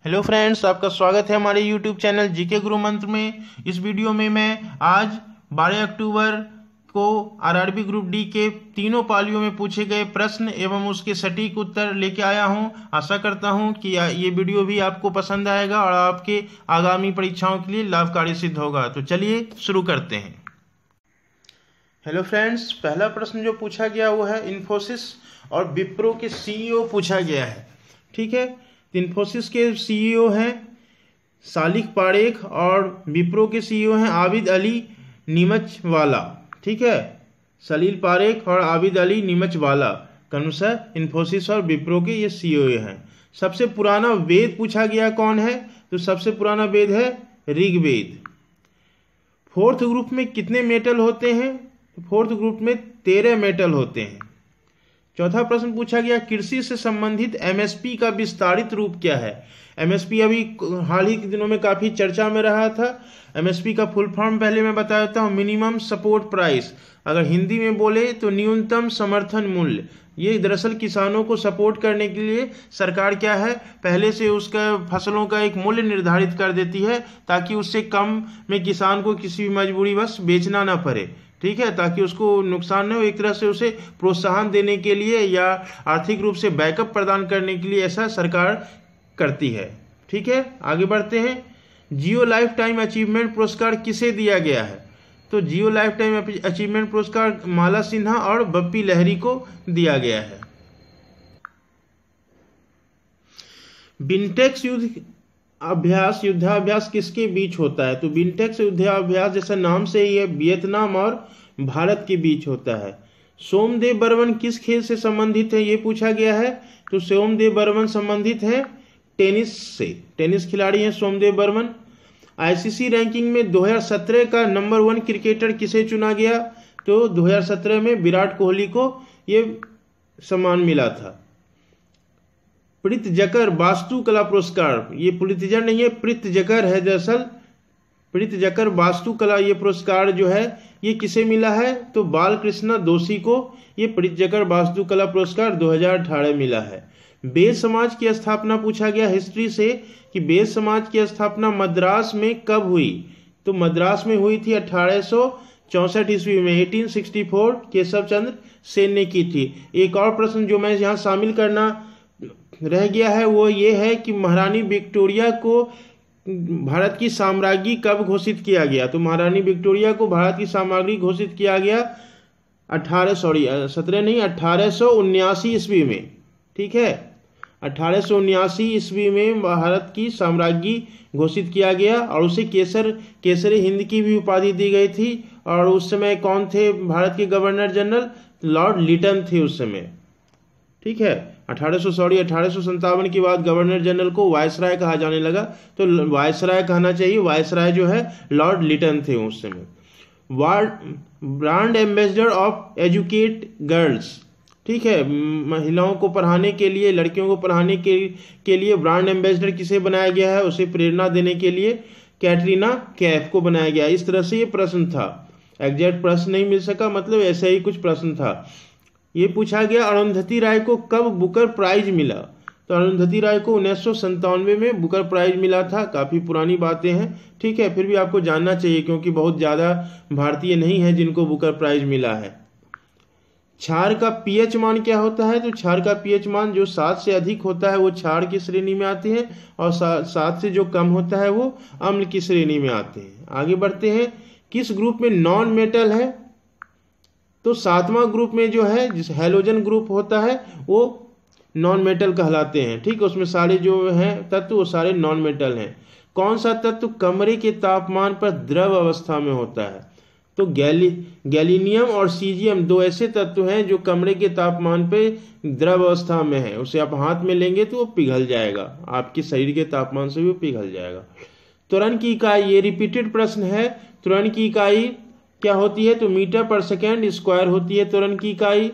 Hello friends, आपका स्वागत है हमारे यूट्यूब चैनल जीके गुरु मंत्र में। इस वीडियो में मैं आज 12 अक्टूबर को आरआरबी ग्रुप डी के तीनों पालियों में पूछे गए प्रश्न एवं उसके सटीक उत्तर लेके आया हूं। आशा करता हूं कि ये वीडियो भी आपको पसंद आएगा और आपके आगामी परीक्षाओं के लिए लाभकारी सिद्ध होगा। तो चलिए शुरू करते हैं। हेलो फ्रेंड्स, पहला प्रश्न जो पूछा गया वो है इन्फोसिस और विप्रो के सीईओ पूछा गया है। ठीक है, इन्फोसिस के सीईओ हैं सालिक पारेख और विप्रो के सीईओ हैं आबिद अली नीमचवाला। ठीक है, सलील पारेख और आबिद अली नीमचवाला क्रमशः इन्फोसिस और विप्रो के ये सीईओ हैं। सबसे पुराना वेद पूछा गया कौन है, तो सबसे पुराना वेद है ऋग्वेद। फोर्थ ग्रुप में कितने मेटल होते हैं, फोर्थ ग्रुप में 13 मेटल होते हैं। चौथा प्रश्न पूछा गया कृषि से संबंधित एमएसपी का विस्तारित रूप क्या है। एमएसपी अभी हाल ही के दिनों में काफी चर्चा में रहा था। एमएसपी का फुल फॉर्म पहले मैं बता देता हूँ, मिनिमम सपोर्ट प्राइस। अगर हिंदी में बोले तो न्यूनतम समर्थन मूल्य। ये दरअसल किसानों को सपोर्ट करने के लिए सरकार क्या है, पहले से उसका फसलों का एक मूल्य निर्धारित कर देती है ताकि उससे कम में किसान को किसी भी मजबूरीवश बेचना ना पड़े। ठीक है, ताकि उसको नुकसान न हो। एक तरह से उसे प्रोत्साहन देने के लिए या आर्थिक रूप से बैकअप प्रदान करने के लिए ऐसा सरकार करती है। ठीक है, आगे बढ़ते हैं। जियो लाइफ टाइम अचीवमेंट पुरस्कार किसे दिया गया है, तो जियो लाइफ टाइम अचीवमेंट पुरस्कार माला सिन्हा और बप्पी लहरी को दिया गया है। बिंटेक्स युद्धाभ्यास किसके बीच होता है, तो बिंटेक्स युद्धाभ्यास जैसा नाम से ही है वियतनाम और भारत के बीच होता है। सोमदेव बर्मन किस खेल से संबंधित है, ये पूछा गया है, तो सोमदेव बर्मन संबंधित है टेनिस से। टेनिस खिलाड़ी हैं सोमदेव बर्मन। आईसीसी रैंकिंग में 2017 का नंबर 1 क्रिकेटर किसे चुना गया, तो 2017 में विराट कोहली को ये सम्मान मिला था। प्रीतजकर वास्तुकला पुरस्कार, ये प्रीतजर नहीं है, प्रीतजकर है दरअसल। प्रीतजकर वास्तुकला ये पुरस्कार जो है ये किसे मिला है, तो बालकृष्ण दोषी को ये प्रीतजकर वास्तुकला पुरस्कार 2018 मिला है। बेद समाज की स्थापना पूछा गया हिस्ट्री से कि बेद समाज की स्थापना मद्रास में कब हुई, तो मद्रास में हुई थी 1864 ईस्वी में, 1864 केशव चंद्र सेन ने की थी। एक और प्रश्न जो मैं यहाँ शामिल करना रह गया है वो ये है कि महारानी विक्टोरिया को भारत की साम्राज्ञी कब घोषित किया गया, तो महारानी विक्टोरिया को भारत की साम्राज्ञी घोषित किया गया 1879 ईस्वी में। ठीक है, 1879 ईस्वी में भारत की साम्राज्ञी घोषित किया गया और उसे केसरी हिंद की भी उपाधि दी गई थी। और उस समय कौन थे भारत के गवर्नर जनरल, लॉर्ड लिटन थे उस समय। ठीक है, 1857 के बाद गवर्नर जनरल को वायसराय कहा जाने लगा, तो वायसराय कहना चाहिए, वायसराय जो है लॉर्ड लिटन थे उस समय। Brand ambassador of educate girls, ठीक है, महिलाओं को पढ़ाने के लिए, लड़कियों को पढ़ाने के लिए ब्रांड एम्बेसडर किसे बनाया गया है, उसे प्रेरणा देने के लिए कैटरीना कैफ को बनाया गया। इस तरह से ये प्रश्न था, एग्जैक्ट प्रश्न नहीं मिल सका, मतलब ऐसा ही कुछ प्रश्न था। ये पूछा गया अरुंधति राय को कब बुकर प्राइज मिला, तो अरुंधति राय को 1997 में बुकर प्राइज मिला था। काफी पुरानी बातें हैं, ठीक है, फिर भी आपको जानना चाहिए क्योंकि बहुत ज्यादा भारतीय नहीं है जिनको बुकर प्राइज मिला है। क्षार का पीएच मान क्या होता है, तो क्षार का पीएच मान जो 7 से अधिक होता है वो क्षार की श्रेणी में आते हैं और 7 से जो कम होता है वो अम्ल की श्रेणी में आते हैं। आगे बढ़ते हैं, किस ग्रुप में नॉन मेटल है, तो 7वां ग्रुप में जो है जिस हैलोजन ग्रुप होता है वो नॉन मेटल कहलाते हैं। ठीक, उसमें सारे जो हैं तत्व वो सारे नॉन मेटल हैं। कौन सा तत्व कमरे के तापमान पर द्रव अवस्था में होता है, तो गैलीनियम और सीजियम दो ऐसे तत्व हैं जो कमरे के तापमान पर द्रव अवस्था में है। उसे आप हाथ में लेंगे तो वो पिघल जाएगा, आपके शरीर के तापमान से भी वो पिघल जाएगा। त्वरण की इकाई, ये रिपीटेड प्रश्न है। त्वरण की इकाई क्या होती है, तो मीटर पर सेकेंड स्क्वायर होती है त्वरण की इकाई।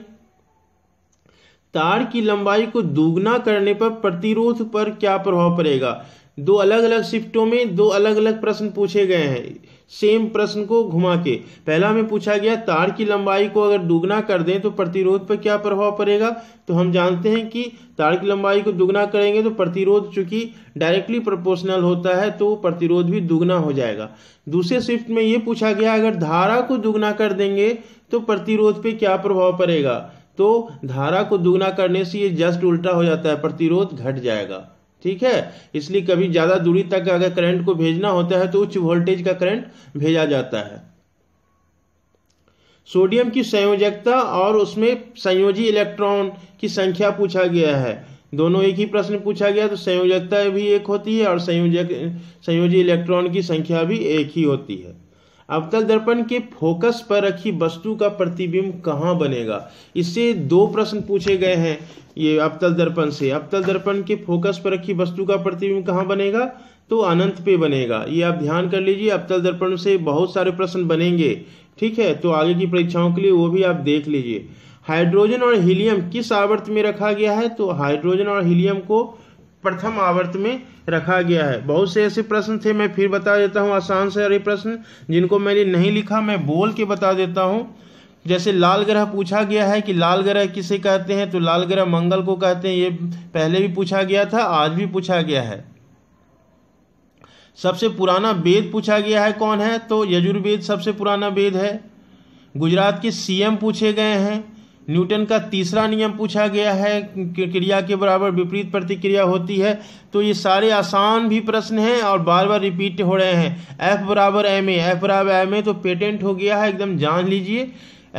तार की लंबाई को दुगना करने पर प्रतिरोध पर क्या प्रभाव पड़ेगा, दो अलग अलग शिफ्टों में दो अलग अलग प्रश्न पूछे गए हैं। सेम प्रश्न को घुमा के। पहला में पूछा गया तार की लंबाई को अगर दुगना कर दें तो प्रतिरोध पर क्या प्रभाव पड़ेगा। तो हम जानते हैं कि तार की लंबाई को दुगना करेंगे तो प्रतिरोध चूंकि डायरेक्टली प्रोपोर्शनल होता है तो प्रतिरोध भी दुगना हो जाएगा। दूसरे शिफ्ट में ये पूछा गया अगर धारा को दुगना कर देंगे तो प्रतिरोध पे क्या प्रभाव पड़ेगा। तो धारा को दुगना करने से ये जस्ट उल्टा हो जाता है, प्रतिरोध घट जाएगा। ठीक है, इसलिए कभी ज्यादा दूरी तक अगर करंट को भेजना होता है तो उच्च वोल्टेज का करंट भेजा जाता है। सोडियम की संयोजकता और उसमें संयोजी इलेक्ट्रॉन की संख्या पूछा गया है। दोनों एक ही प्रश्न पूछा गया तो संयोजकता भी एक होती है और संयोजी इलेक्ट्रॉन की संख्या भी एक ही होती है। अवतल दर्पण के फोकस पर रखी वस्तु का प्रतिबिंब कहाँ बनेगा। इससे दो प्रश्न पूछे गए हैं ये अवतल दर्पण से। अवतल दर्पण के फोकस पर रखी वस्तु का प्रतिबिंब कहाँ बनेगा तो अनंत पे बनेगा। ये आप ध्यान कर लीजिए, अवतल दर्पण से बहुत सारे प्रश्न बनेंगे। ठीक है, तो आगे की परीक्षाओं के लिए वो भी आप देख लीजिए। हाइड्रोजन और हीलियम किस आवर्त में रखा गया है। तो हाइड्रोजन और हीलियम को प्रथम आवर्त में रखा गया है। बहुत से ऐसे प्रश्न थे, मैं फिर बता देता हूँ आसान से सारे प्रश्न जिनको मैंने नहीं लिखा मैं बोल के बता देता हूँ। जैसे लाल ग्रह पूछा गया है कि लाल ग्रह किसे कहते हैं। तो लाल ग्रह मंगल को कहते हैं, ये पहले भी पूछा गया था, आज भी पूछा गया है। सबसे पुराना वेद पूछा गया है कौन है। तो यजुर्वेद सबसे पुराना वेद है। गुजरात के सीएम पूछे गए हैं। न्यूटन का तीसरा नियम पूछा गया है, क्रिया के बराबर विपरीत प्रतिक्रिया होती है। तो ये सारे आसान भी प्रश्न हैं और बार बार रिपीट हो रहे हैं। F बराबर ma, F बराबर ma तो पेटेंट हो गया है, एकदम जान लीजिए।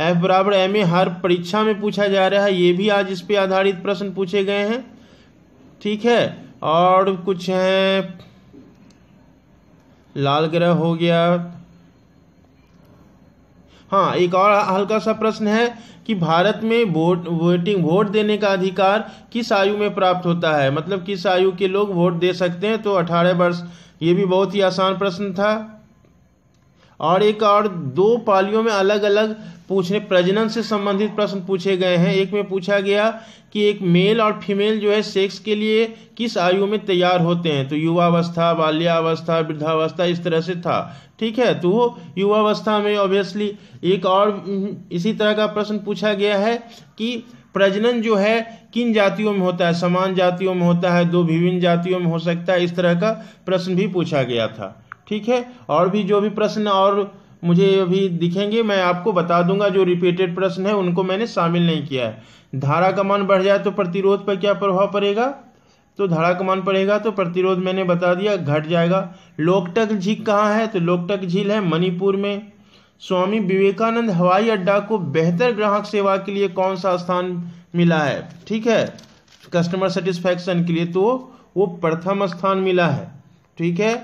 F बराबर ma हर परीक्षा में पूछा जा रहा है, ये भी आज इस पे आधारित प्रश्न पूछे गए हैं। ठीक है, और कुछ हैं, लाल ग्रह हो गया। हाँ, एक और हल्का सा प्रश्न है कि भारत में वोट देने का अधिकार किस आयु में प्राप्त होता है। मतलब किस आयु के लोग वोट दे सकते हैं। तो 18 वर्ष। ये भी बहुत ही आसान प्रश्न था। और एक और दो पालियों में अलग अलग प्रजनन से संबंधित प्रश्न पूछे गए हैं। एक में पूछा गया कि एक मेल और फीमेल जो है सेक्स के लिए किस आयु में तैयार होते हैं। तो युवावस्था, बाल्यावस्था, वृद्धावस्था, इस तरह से था। ठीक है, तो वो युवावस्था में ऑब्वियसली। एक और इसी तरह का प्रश्न पूछा गया है कि प्रजनन जो है किन जातियों में होता है। समान जातियों में होता है, दो विभिन्न जातियों में हो सकता है। इस तरह का प्रश्न भी पूछा गया था। ठीक है, और भी जो भी प्रश्न और मुझे अभी दिखेंगे मैं आपको बता दूंगा। जो रिपीटेड प्रश्न है उनको मैंने शामिल नहीं किया है। धारा का मान बढ़ जाए तो प्रतिरोध पर क्या प्रभाव पड़ेगा। तो धारा का मान पड़ेगा तो प्रतिरोध मैंने बता दिया घट जाएगा। लोकटक झील कहाँ है। तो लोकटक झील है मणिपुर में। स्वामी विवेकानंद हवाई अड्डा को बेहतर ग्राहक सेवा के लिए कौन सा स्थान मिला है। ठीक है, कस्टमर सेटिस्फैक्शन के लिए तो वो प्रथम स्थान मिला है। ठीक है,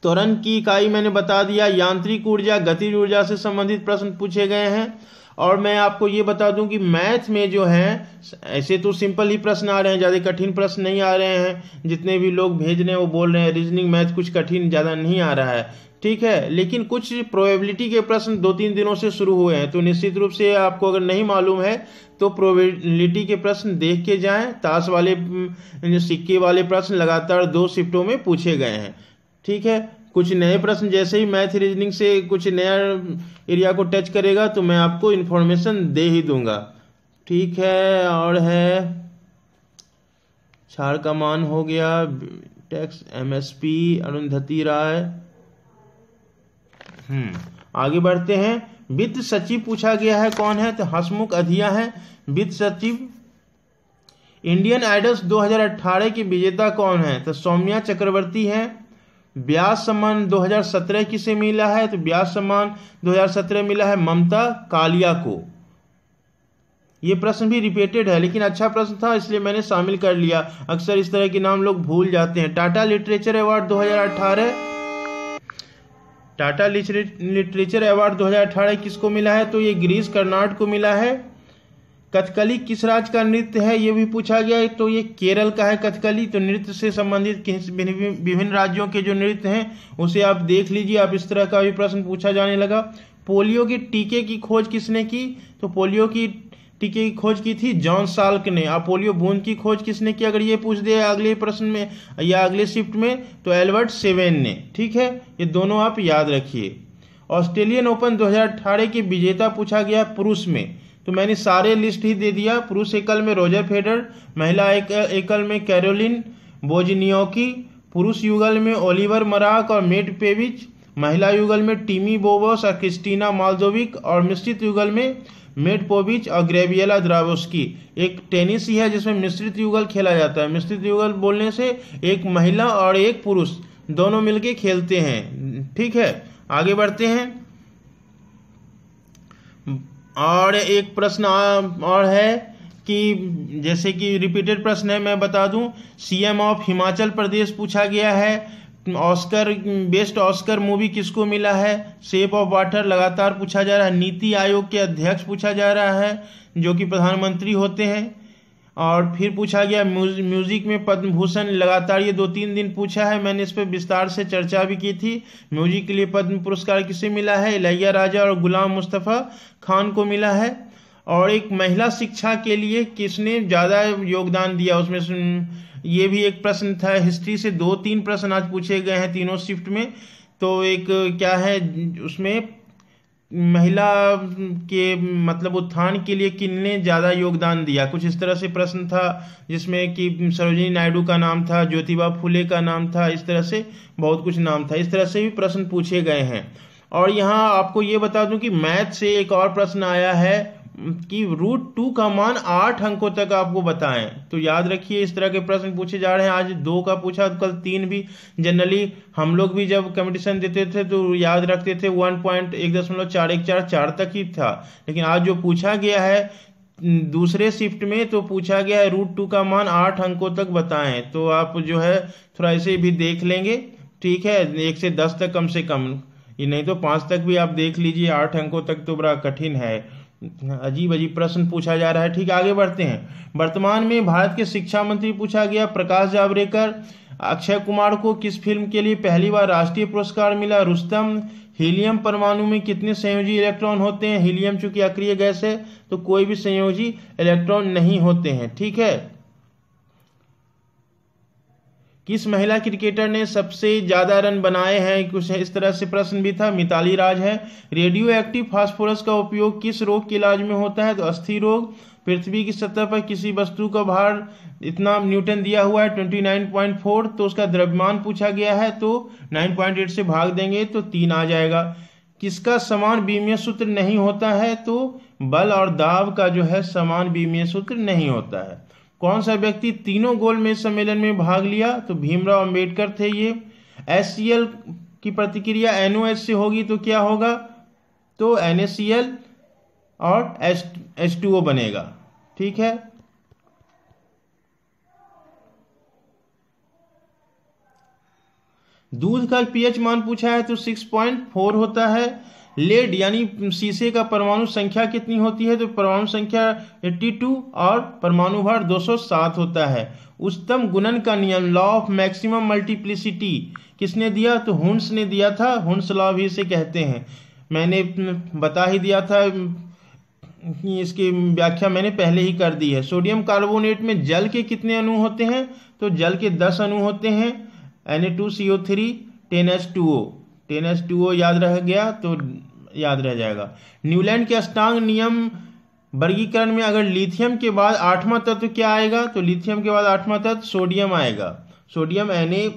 त्वरण की इकाई मैंने बता दिया। यांत्रिक ऊर्जा, गतिज ऊर्जा से संबंधित प्रश्न पूछे गए हैं। और मैं आपको ये बता दूं कि मैथ में जो है ऐसे तो सिंपल ही प्रश्न आ रहे हैं, ज़्यादा कठिन प्रश्न नहीं आ रहे हैं। जितने भी लोग भेज रहे हैं वो बोल रहे हैं रीजनिंग मैथ कुछ कठिन ज़्यादा नहीं आ रहा है। ठीक है, लेकिन कुछ प्रोबेबिलिटी के प्रश्न 2-3 दिनों से शुरू हुए हैं। तो निश्चित रूप से आपको अगर नहीं मालूम है तो प्रोबेबिलिटी के प्रश्न देख के जाएं। ताश वाले सिक्के वाले प्रश्न लगातार 2 शिफ्टों में पूछे गए हैं। ठीक है, कुछ नए प्रश्न जैसे ही मैथ रीजनिंग से कुछ नया एरिया को टच करेगा तो मैं आपको इन्फॉर्मेशन दे ही दूंगा। ठीक है, और है छाड़ का मान हो गया, टैक्स एमएसपी, अरुंधति राय। आगे बढ़ते हैं। वित्त सचिव पूछा गया है कौन है। तो हसमुख अधिया है वित्त सचिव। इंडियन आइडल्स 2018 के विजेता कौन है। तो सौम्या चक्रवर्ती है। व्यास सम्मान 2017 किसे मिला है। तो व्यास सम्मान 2017 मिला है ममता कालिया को। ये प्रश्न भी रिपीटेड है लेकिन अच्छा प्रश्न था इसलिए मैंने शामिल कर लिया। अक्सर इस तरह के नाम लोग भूल जाते हैं। Tata literature award 2018, Tata literature award 2018 किसको मिला है। तो ये गिरीश कर्नाड को मिला है। कथकली किस राज्य का नृत्य है ये भी पूछा गया है। तो ये केरल का है कथकली। तो नृत्य से संबंधित विभिन्न राज्यों के जो नृत्य हैं उसे आप देख लीजिए। अब इस तरह का भी प्रश्न पूछा जाने लगा। पोलियो के टीके की खोज किसने की। तो पोलियो की टीके की खोज की थी? जॉन साल्क ने। अब पोलियो बूंद की खोज किसने की? अगर ये पूछ दिया अगले प्रश्न में या अगले शिफ्ट में तो एल्बर्ट सेवेन ने। ठीक है, ये दोनों आप याद रखिए। ऑस्ट्रेलियन ओपन 2018 के विजेता पूछा गया पुरुष में, तो मैंने सारे लिस्ट ही दे दिया। पुरुष एकल में रोजर फेडरर, महिला एकल में कैरोलिन वोजनियाकी, पुरुष युगल में ओलिवर मराक और मेट पेविच, महिला युगल में टीमी बोबस और क्रिस्टीना माल्जोविक, और मिश्रित युगल में मेट पोविच और ग्रेवियला द्रावोस्की। एक टेनिस ही है जिसमें मिश्रित युगल खेला जाता है। मिश्रित युगल बोलने से एक महिला और एक पुरुष दोनों मिलके खेलते हैं। ठीक है, आगे बढ़ते हैं। और एक प्रश्न और है कि जैसे कि रिपीटेड प्रश्न है, मैं बता दूं। सीएम ऑफ हिमाचल प्रदेश पूछा गया है। ऑस्कर बेस्ट ऑस्कर मूवी किसको मिला है? शेप ऑफ वाटर लगातार पूछा जा रहा है। नीति आयोग के अध्यक्ष पूछा जा रहा है जो कि प्रधानमंत्री होते हैं। और फिर पूछा गया म्यूजिक में पद्म भूषण, लगातार ये 2-3 दिन पूछा है, मैंने इस पर विस्तार से चर्चा भी की थी। म्यूजिक के लिए पद्म पुरस्कार किसे मिला है? इलैयाराजा और गुलाम मुस्तफ़ा खान को मिला है। और एक महिला शिक्षा के लिए किसने ज़्यादा योगदान दिया, उसमें ये भी एक प्रश्न था। हिस्ट्री से 2-3 प्रश्न आज पूछे गए हैं तीनों शिफ्ट में। तो एक क्या है उसमें, महिला के मतलब उत्थान के लिए किसने ज़्यादा योगदान दिया, कुछ इस तरह से प्रश्न था। जिसमें कि सरोजिनी नायडू का नाम था, ज्योतिबा फुले का नाम था, इस तरह से बहुत कुछ नाम था। इस तरह से भी प्रश्न पूछे गए हैं। और यहाँ आपको ये बता दूं कि मैथ से एक और प्रश्न आया है कि √2 का मान 8 अंकों तक आपको बताएं। तो याद रखिए, इस तरह के प्रश्न पूछे जा रहे हैं। आज 2 का पूछा, कल 3 भी। जनरली हम लोग भी जब कंपटीशन देते थे तो याद रखते थे 1.1.414 तक ही था। लेकिन आज जो पूछा गया है दूसरे शिफ्ट में, तो पूछा गया है √2 का मान 8 अंकों तक बताएं। तो आप जो है थोड़ा ऐसे भी देख लेंगे। ठीक है, 1 से 10 तक कम से कम, ये नहीं तो 5 तक भी आप देख लीजिए। 8 अंकों तक तो बड़ा कठिन है, अजीब अजीब प्रश्न पूछा जा रहा है। ठीक, आगे बढ़ते हैं। वर्तमान में भारत के शिक्षा मंत्री पूछा गया प्रकाश जावड़ेकर। अक्षय कुमार को किस फिल्म के लिए पहली बार राष्ट्रीय पुरस्कार मिला? रुस्तम। हीलियम परमाणु में कितने संयोजी इलेक्ट्रॉन होते हैं? हीलियम चूंकि अक्रिय गैस है तो कोई भी संयोजी इलेक्ट्रॉन नहीं होते हैं। ठीक है। किस महिला क्रिकेटर ने सबसे ज्यादा रन बनाए हैं? कुछ इस तरह से प्रश्न भी था। मिताली राज है। रेडियो एक्टिव फास्फोरस का उपयोग किस रोग के इलाज में होता है? तो अस्थि रोग। पृथ्वी की सतह पर किसी वस्तु का भार इतना न्यूटन दिया हुआ है 29.4, तो उसका द्रव्यमान पूछा गया है, तो 9.8 से भाग देंगे तो 3 आ जाएगा। किसका समान बीमीय सूत्र नहीं होता है? तो बल और दाब का जो है समान बीमीय सूत्र नहीं होता है। कौन सा व्यक्ति तीनों गोलमेज सम्मेलन में भाग लिया? तो भीमराव अंबेडकर थे ये। HCl की प्रतिक्रिया NOH से होगी तो क्या होगा? तो NaCl और H2O बनेगा। ठीक है। दूध का pH मान पूछा है तो 6.4 होता है। लेड यानी शीशे का परमाणु संख्या कितनी होती है? तो परमाणु संख्या 82 और परमाणु भार 207 होता है। उच्चतम गुणन का नियम, लॉ ऑफ मैक्सिमम मल्टीप्लिसिटी, किसने दिया? तो हुंस ने दिया था। हुंस लॉ भी इसे कहते हैं। मैंने बता ही दिया था, इसकी व्याख्या मैंने पहले ही कर दी है। सोडियम कार्बोनेट में जल के कितने अणु होते हैं? तो जल के 10 अणु होते हैं। Na2CO3 10H2O। 10H2O याद रह गया तो याद रह जाएगा। न्यूलैंड के अष्टांग नियम वर्गीकरण में अगर लिथियम के बाद 8वां तत्व क्या आएगा? तो लिथियम के बाद 8वां तत्व सोडियम आएगा। सोडियम Na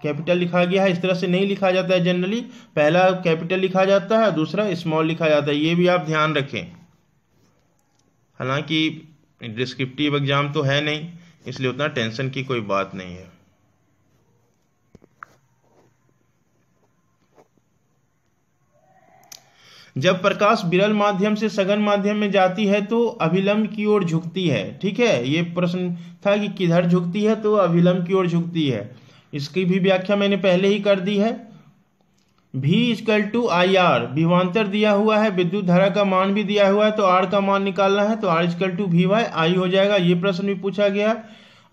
कैपिटल लिखा गया है, इस तरह से नहीं लिखा जाता है जनरली। पहला कैपिटल लिखा जाता है, दूसरा स्मॉल लिखा जाता है। ये भी आप ध्यान रखें। हालांकि डिस्क्रिप्टिव एग्जाम तो है नहीं, इसलिए उतना टेंशन की कोई बात नहीं है। जब प्रकाश विरल माध्यम से सघन माध्यम में जाती है तो अभिलंब की ओर झुकती है। ठीक है, ये प्रश्न था कि किधर झुकती है? तो अभिलंब की ओर झुकती है। इसकी भी व्याख्या मैंने पहले ही कर दी है। V=IR, विभवांतर दिया हुआ है, विद्युत धारा का मान भी दिया हुआ है, तो R का मान निकालना है, तो R=V/I हो जाएगा। ये प्रश्न भी पूछा गया।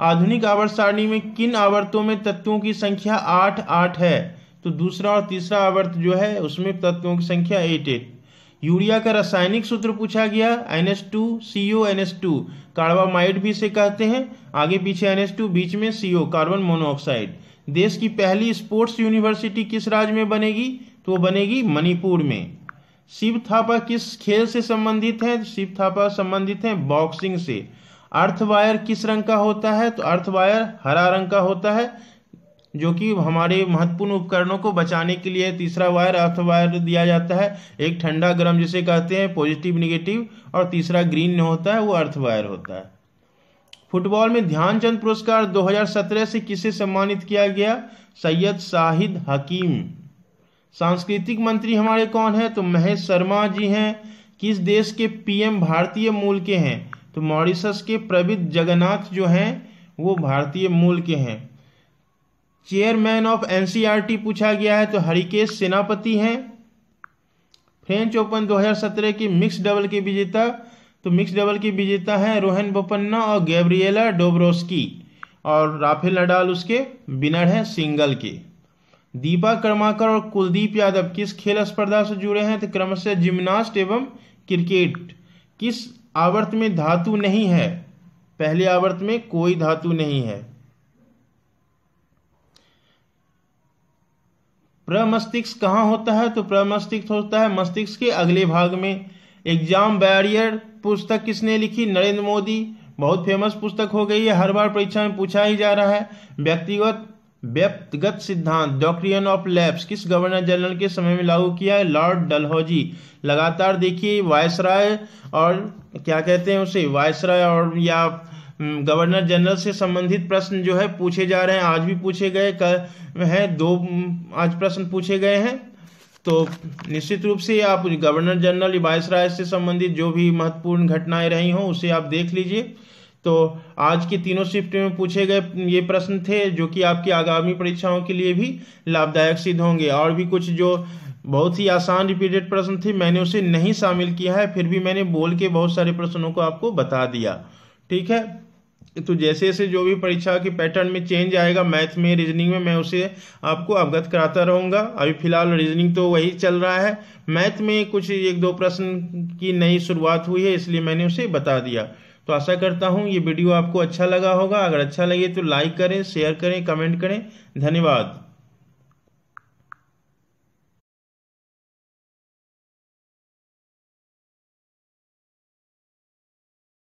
आधुनिक आवर्त सारणी में किन आवर्तों में तत्वों की संख्या 8 8 है? तो दूसरा और तीसरा आवर्त जो है उसमें तत्वों की संख्या 8 8। यूरिया का रासायनिक सूत्र पूछा गया, NH2CO NH2, कार्बामाइड भी इसे कहते हैं, आगे पीछे NH2, बीच में CO, कार्बन मोनोऑक्साइड। देश की पहली स्पोर्ट्स यूनिवर्सिटी किस राज्य में बनेगी? तो वो बनेगी मणिपुर में। शिव थापा किस खेल से संबंधित है? शिव थापा संबंधित है बॉक्सिंग से। अर्थवायर किस रंग का होता है? तो अर्थवायर हरा रंग का होता है, जो कि हमारे महत्वपूर्ण उपकरणों को बचाने के लिए तीसरा वायर अर्थवायर दिया जाता है। एक ठंडा गर्म जिसे कहते हैं पॉजिटिव निगेटिव, और तीसरा ग्रीन होता है, वो अर्थवायर होता है। फुटबॉल में ध्यानचंद पुरस्कार 2017 से किसे सम्मानित किया गया? सैयद शाहिद हकीम। सांस्कृतिक मंत्री हमारे कौन है? तो महेश शर्मा जी हैं। किस देश के पीएम भारतीय मूल के हैं? तो मॉरिशस के प्रविद जगन्नाथ जो हैं वो भारतीय मूल के हैं। चेयरमैन ऑफ एनसीईआरटी पूछा गया है, तो हरिकेश सेनापति हैं। फ्रेंच ओपन 2017 के मिक्स डबल के विजेता, तो मिक्स डबल के विजेता हैं रोहन बोपन्ना और गैब्रिएला डोब्रोस्की, और राफेल नडाल उसके विनर हैं सिंगल के। दीपा कर्माकर और कुलदीप यादव किस खेल स्पर्धा से जुड़े हैं? तो क्रमशः जिम्नास्ट एवं क्रिकेट। किस आवर्त में धातु नहीं है? पहले आवर्त में कोई धातु नहीं है। प्रमस्तिष्क कहाँ होता है? तो प्रमस्तिष्क होता है मस्तिष्क के अगले भाग में। एग्जाम बैरियर पुस्तक किसने लिखी? नरेंद्र मोदी। बहुत फेमस पुस्तक हो गई है, हर बार परीक्षा में पूछा ही जा रहा है। व्यक्तिगत सिद्धांत डॉक्ट्रिन ऑफ लैप्स किस गवर्नर जनरल के समय में लागू किया है? लॉर्ड डलहौजी। लगातार देखिए वायसराय और क्या कहते हैं उसे, वायसराय और या गवर्नर जनरल से संबंधित प्रश्न जो है पूछे जा रहे हैं। आज भी पूछे गए हैं, 2 आज प्रश्न पूछे गए हैं। तो निश्चित रूप से आप गवर्नर जनरल वायसराय से संबंधित जो भी महत्वपूर्ण घटनाएं रही हों उसे आप देख लीजिए। तो आज की तीनों शिफ्ट में पूछे गए ये प्रश्न थे, जो कि आपकी आगामी परीक्षाओं के लिए भी लाभदायक सिद्ध होंगे। और भी कुछ जो बहुत ही आसान रिपीटेड प्रश्न थे मैंने उसे नहीं शामिल किया है, फिर भी मैंने बोल के बहुत सारे प्रश्नों को आपको बता दिया। ठीक है, तो जैसे जैसे जो भी परीक्षा के पैटर्न में चेंज आएगा मैथ में, रीजनिंग में, मैं उसे आपको अवगत कराता रहूँगा। अभी फिलहाल रीजनिंग तो वही चल रहा है, मैथ में कुछ 1-2 प्रश्न की नई शुरुआत हुई है, इसलिए मैंने उसे बता दिया। तो आशा करता हूँ ये वीडियो आपको अच्छा लगा होगा। अगर अच्छा लगे तो लाइक करें, शेयर करें, कमेंट करें। धन्यवाद।